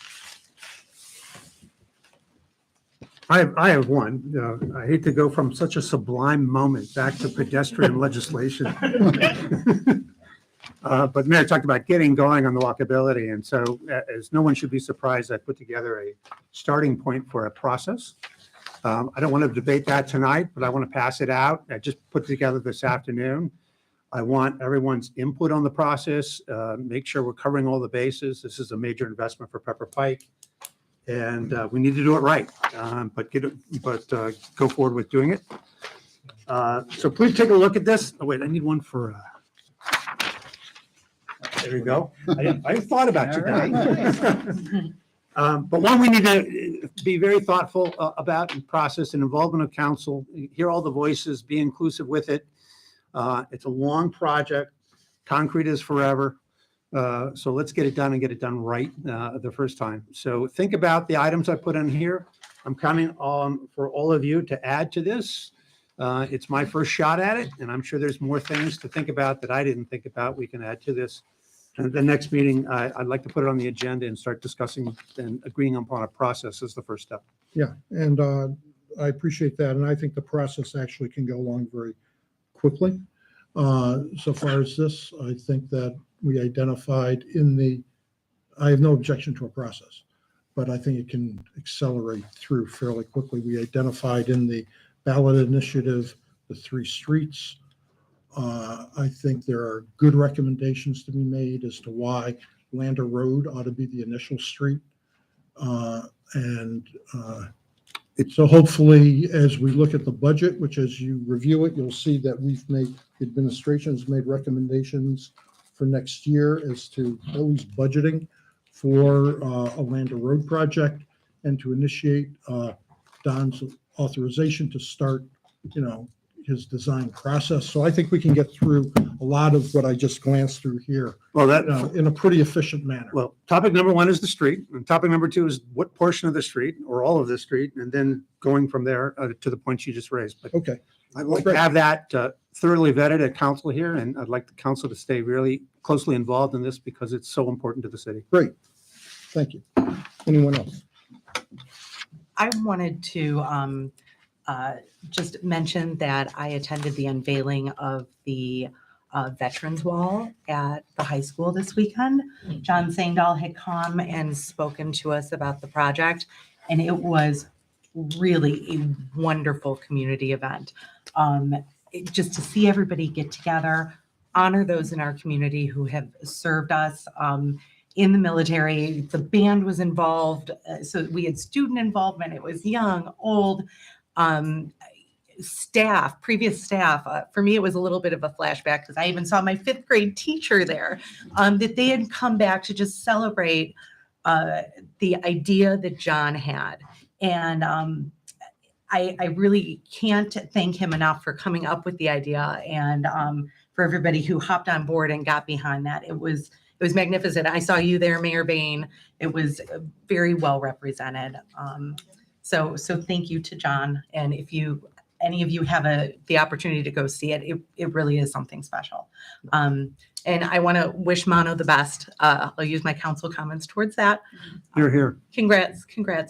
I have one. I hate to go from such a sublime moment back to pedestrian legislation. But Mayor talked about getting going on the walkability. And so as no one should be surprised, I put together a starting point for a process. I don't want to debate that tonight, but I want to pass it out. I just put together this afternoon. I want everyone's input on the process, make sure we're covering all the bases. This is a major investment for Pepper Pike. And we need to do it right, but go forward with doing it. So please take a look at this. Oh, wait, I need one for, there you go. I thought about you, Danny. But one we need to be very thoughtful about in process and involvement of council, hear all the voices, be inclusive with it. It's a long project. Concrete is forever. So let's get it done and get it done right the first time. So think about the items I put in here. I'm counting on for all of you to add to this. It's my first shot at it, and I'm sure there's more things to think about that I didn't think about. We can add to this. And the next meeting, I'd like to put it on the agenda and start discussing and agreeing upon a process as the first step. Yeah, and I appreciate that. And I think the process actually can go along very quickly. So far as this, I think that we identified I have no objection to a process, but I think it can accelerate through fairly quickly. We identified in the ballot initiative the 3 streets. I think there are good recommendations to be made as to why Lander Road ought to be the initial street. So hopefully, as we look at the budget, which as you review it, you'll see that the administration has made recommendations for next year as to at least budgeting for a Lander Road project and to initiate Don's authorization to start, his design process. So I think we can get through a lot of what I just glanced through here in a pretty efficient manner. Well, topic number 1 is the street, and topic number 2 is what portion of the street or all of the street, and then going from there to the points you just raised. But okay, I'd like to have that thoroughly vetted at council here, and I'd like the council to stay really closely involved in this because it's so important to the city. Great, thank you. Anyone else? I wanted to just mention that I attended the unveiling of the Veterans Wall at the high school this weekend. John Sangdahl had come and spoken to us about the project, and it was really a wonderful community event. Just to see everybody get together, honor those in our community who have served us in the military. The band was involved, so we had student involvement. It was young, old. staff, previous staff, for me, it was a little bit of a flashback because I even saw my 5th grade teacher there, that they had come back to just celebrate the idea that John had. And I really can't thank him enough for coming up with the idea and for everybody who hopped on board and got behind that. It was magnificent. I saw you there, Mayor Bain. It was very well represented. So thank you to John. And if any of you have the opportunity to go see it, it really is something special. And I want to wish Mono the best. I'll use my council comments towards that. You're here. Congrats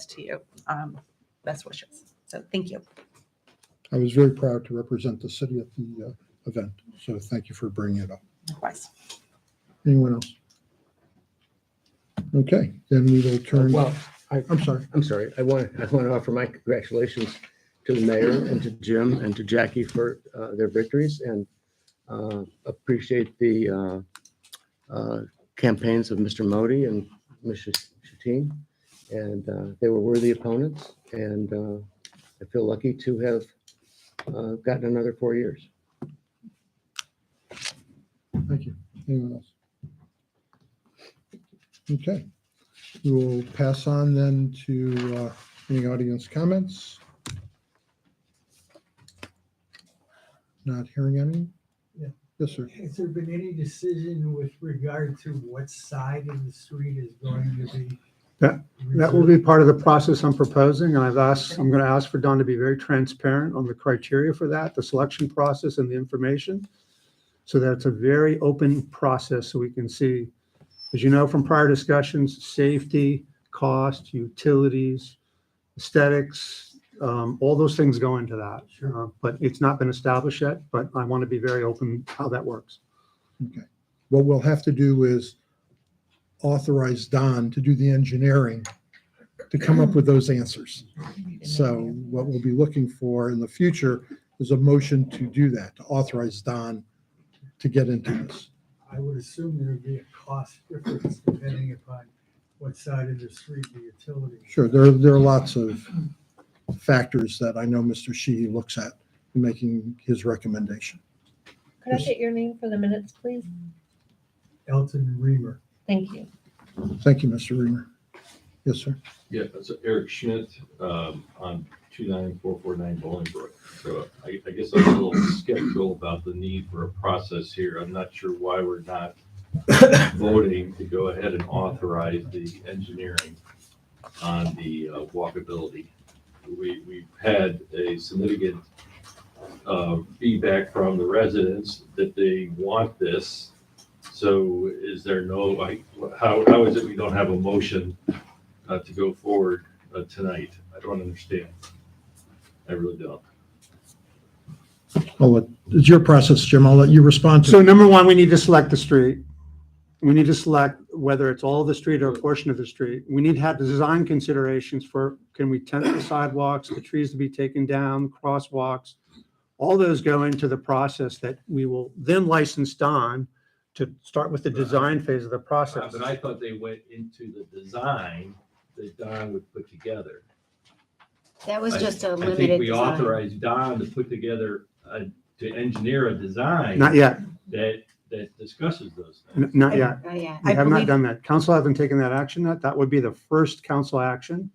to you. Best wishes. So thank you. I was very proud to represent the city at the event, so thank you for bringing it up. Likewise. Anyone else? Okay, then we will turn. Well, I'm sorry. I'm sorry. I want to offer my congratulations to the mayor and to Jim and to Jackie for their victories, and appreciate the campaigns of Mr. Modi and Mr. Shatine. And they were worthy opponents, and I feel lucky to have gotten another 4 years. Thank you. Anyone else? Okay, we will pass on then to any audience comments. Not hearing any? Yeah. Yes, sir. Has there been any decision with regard to what side of the street is going to be? That will be part of the process I'm proposing, and I'm going to ask for Don to be very transparent on the criteria for that, the selection process and the information, so that it's a very open process so we can see, as you know from prior discussions, safety, cost, utilities, aesthetics, all those things go into that. But it's not been established yet, but I want to be very open how that works. Okay. What we'll have to do is authorize Don to do the engineering to come up with those answers. So what we'll be looking for in the future is a motion to do that, to authorize Don to get into this. I would assume there would be a cost difference depending upon what side of the street the utility. Sure, there are lots of factors that I know Mr. Sheehy looks at in making his recommendation. Could I get your name for the minutes, please? Elton Reamer. Thank you. Thank you, Mr. Reamer. Yes, sir. Yeah, that's Eric Schmidt on 29449 Bolingbrook. So I guess I'm a little skeptical about the need for a process here. I'm not sure why we're not voting to go ahead and authorize the engineering on the walkability. We've had a significant feedback from the residents that they want this. So is there no, how is it we don't have a motion to go forward tonight? I don't understand. I really don't. It's your process, Jim. I'll let you respond to So it. number one, we need to select the street. We need to select whether it's all of the street or a portion of the street. We need to have the design considerations for, can we tent the sidewalks, the trees to be taken down, crosswalks? All those go into the process that we will then license Don to start with the design phase of the process. But I thought they went into the design that Don would put together. That was just a I think limited we design. authorized Don to put together, to engineer a design. Not yet, That discusses those things. not yet. Oh, yeah. We I have not believe- done that. Council hasn't taken that action yet. That would be the first council action.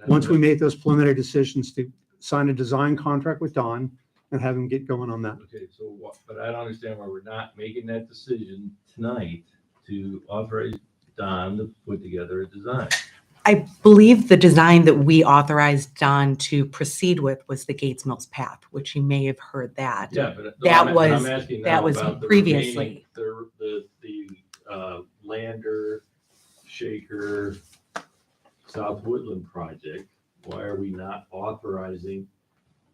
Once we make those preliminary decisions to sign a design contract with Don and have him get going on that. Okay, so what, but I don't understand why we're not making that decision tonight to authorize Don to put together a design. I believe the design that we authorized Don to proceed with was the Gates Mills path, which you may have heard that. Yeah, but That I'm was- asking that now was about the previously. remaining- The Lander, Shaker, South Woodland project. Why are we not authorizing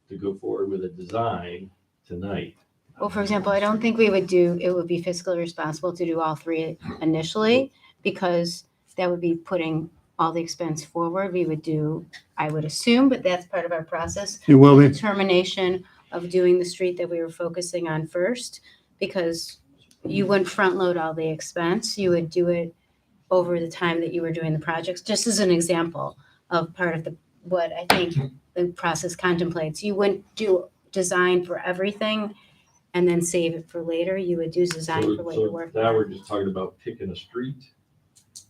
to go forward with a design tonight? Well, for example, I don't think it would be fiscally responsible to do all three initially, because that would be putting all the expense forward. We would do, I would assume, but that's part of our process, It will be. determination of doing the street that we were focusing on first, because you wouldn't front load all the expense. You would do it over the time that you were doing the projects, just as an example of part of what I think the process contemplates. You wouldn't do design for everything and then save it for later. You would do design for what you're So working now we're on. just talking about picking a street.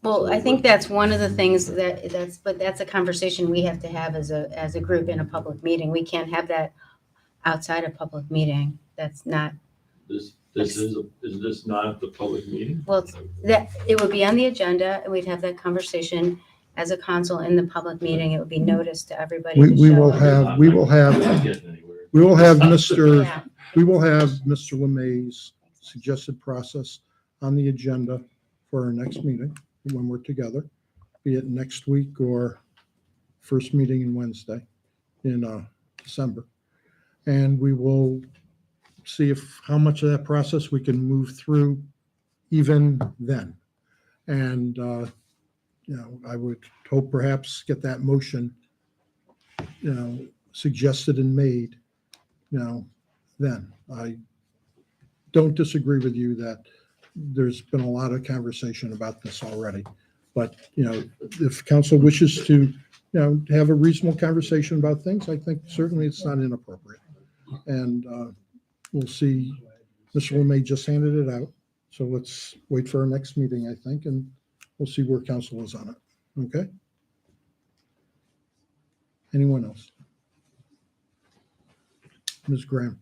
Well, So I think what- that's one of the things but that's a conversation we have to have as a group in a public meeting. We can't have that outside a public meeting. That's not, Is this not the public meeting? well, it would be on the agenda and we'd have that conversation as a council in the public meeting. It would be noticed to everybody to We show will up. have, we will have, Not getting anywhere. we will have Mr. Yeah. We will have Mr. Lemay's suggested process on the agenda for our next meeting when we're together, be it next week or first meeting in Wednesday in December. And we will see how much of that process we can move through even then. And, I would hope perhaps get that motion, suggested and made, then. I don't disagree with you that there's been a lot of conversation about this already. But, if council wishes to, have a reasonable conversation about things, I think certainly it's not inappropriate. And we'll see. Mr. Lemay just handed it out. So let's wait for our next meeting, I think, and we'll see where council is on it. Okay? Anyone else? Ms. Graham?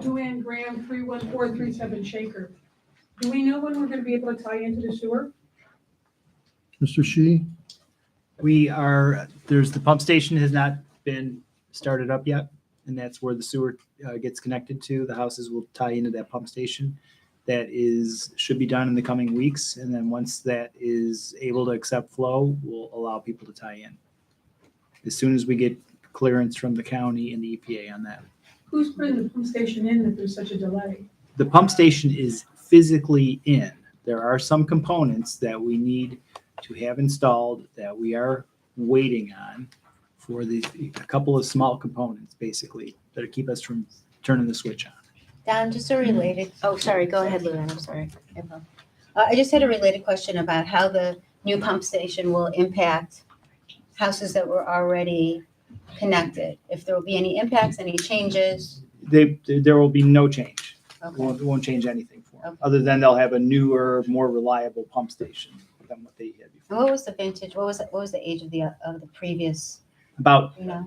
Joanne Graham, 31437 Shaker. Do we know when we're going to be able to tie into the sewer? Mr. Shi? The pump station has not been started up yet, and that's where the sewer gets connected to. The houses will tie into that pump station. That should be done in the coming weeks, and then once that is able to accept flow, we'll allow people to tie in. As soon as we get clearance from the county and the EPA on that. Who's putting the pump station in if there's such a delay? The pump station is physically in. There are some components that we need to have installed that we are waiting on for a couple of small components, basically, that keep us from turning the switch on. Don, just a related, oh, sorry, go ahead, Luann, I'm sorry. I just had a related question about how the new pump station will impact houses that were already connected. If there will be any impacts, any changes? There will be no change. Okay. It won't change anything for them, Okay. other than they'll have a newer, more reliable pump station than what they had before. And what was the vintage, what was the age of the previous, About you know?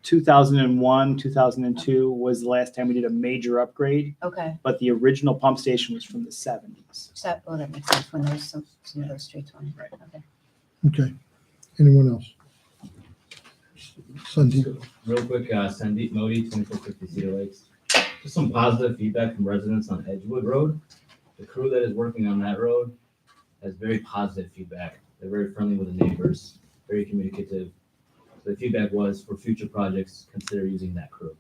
2001, 2002 was the last time we did a major upgrade, Okay, but the original pump station was from the 70s. so, oh, that makes sense, when there's some of those streets went. Right. Okay. Okay. Anyone else? Sandeep? Real quick, Sandeep Modi, 2450 Cedar Lakes. Just some positive feedback from residents on Edgewood Road. The crew that is working on that road has very positive feedback. They're very friendly with the neighbors, very communicative. The feedback was for future projects, consider using that crew.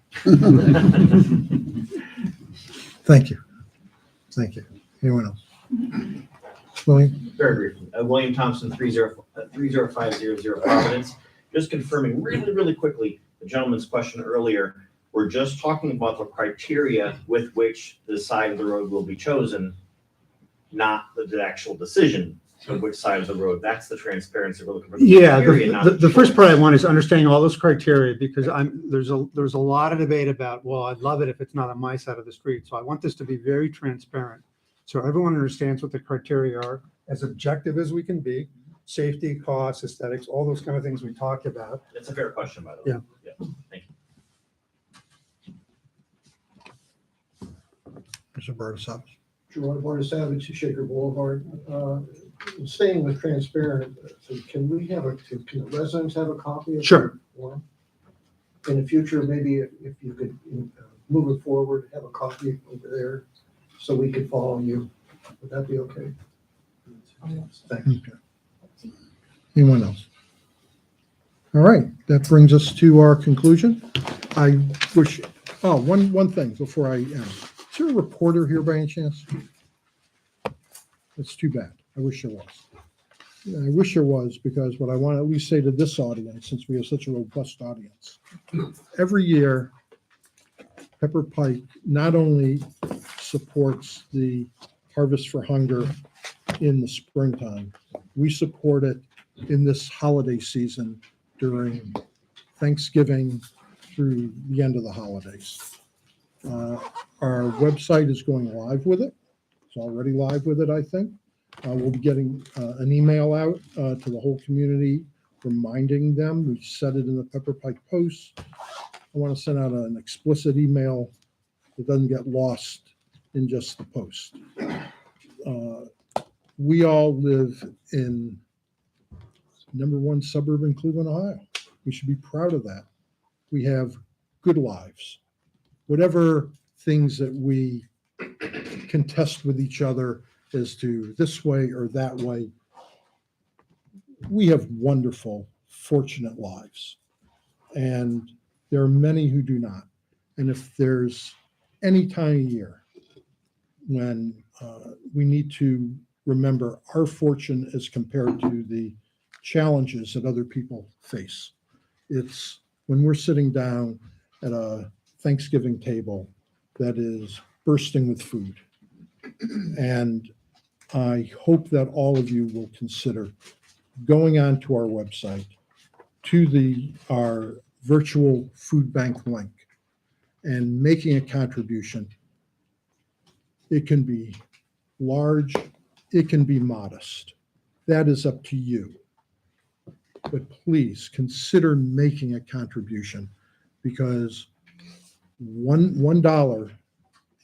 Thank you. Thank you. Anyone else? William? Very briefly, William Thompson, 30500 Providence. Just confirming really quickly, the gentleman's question earlier, we're just talking about the criteria with which the side of the road will be chosen, not the actual decision of which side of the road. That's the transparency we're looking for. Yeah, Criteria, not the first choice. part I want is understanding all those criteria, because there's a lot of debate about, well, I'd love it if it's not on my side of the street. So I want this to be very transparent. So everyone understands what the criteria are, as objective as we can be, safety, cost, aesthetics, all those kind of things we talked about. That's a fair question, by the way. Yeah. Thank you. Mr. Bartasavas? Gerard Bartasavage, Shaker Boulevard. Staying with transparent, so can the residents have a copy of Sure. the form? In the future, maybe if you could move it forward, have a copy over there so we could follow you. Would that be okay? Thanks. Okay. Anyone else? All right, that brings us to our conclusion. I wish, one thing before I end. Is there a reporter here by any chance? That's too bad. I wish there was. I wish there was, because what I want to at least say to this audience, since we have such a robust audience, every year, Pepper Pike not only supports the Harvest for Hunger in the springtime, we support it in this holiday season during Thanksgiving through the end of the holidays. Our website is going live with it. It's already live with it, I think. We'll be getting an email out to the whole community reminding them. We said it in the Pepper Pike Post. I want to send out an explicit email that doesn't get lost in just the post. We all live in #1 suburb in Cleveland, Ohio. We should be proud of that. We have good lives. Whatever things that we contest with each other as to this way or that way, we have wonderful, fortunate lives. And there are many who do not. And if there's any time of year when we need to remember our fortune as compared to the challenges that other people face, it's when we're sitting down at a Thanksgiving table that is bursting with food. And I hope that all of you will consider going on to our website, to our virtual food bank link, and making a contribution. It can be large, it can be modest. That is up to you. But please consider making a contribution, because $1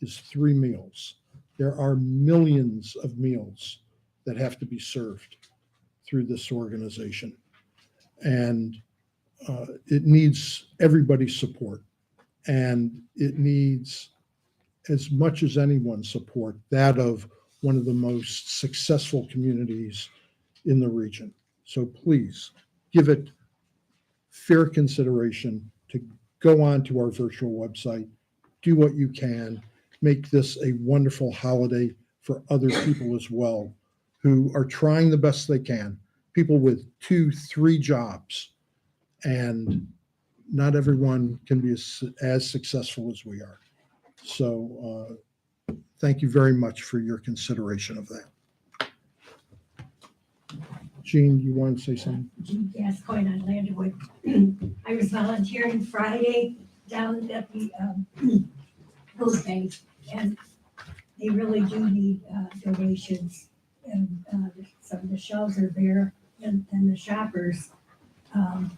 is 3 meals. There are millions of meals that have to be served through this organization. And it needs everybody's support. And it needs, as much as anyone's support, that of one of the most successful communities in the region. So please give it fair consideration to go on to our virtual website, do what you can, make this a wonderful holiday for other people as well, who are trying the best they can, people with 2, 3 jobs, and not everyone can be as successful as we are. So thank you very much for your consideration of that. Jean, you want to say something? Jean Gascoigne on Landwood. I was volunteering Friday down at the food bank, and they really do need donations. And some of the shelves are bare, and the shoppers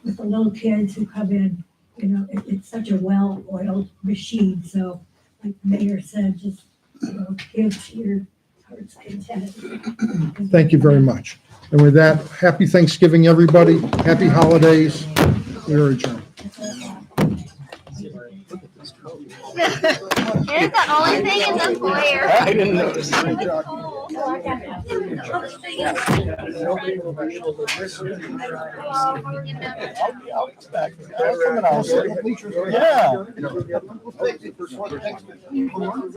with the little kids who come in, you know, it's such a well-oiled machine. So, like the mayor said, just give to your heart's content. Thank you very much. And with that, happy Thanksgiving, everybody. Happy holidays. We are adjourned. It's the only thing in the foyer. I didn't notice. Yeah.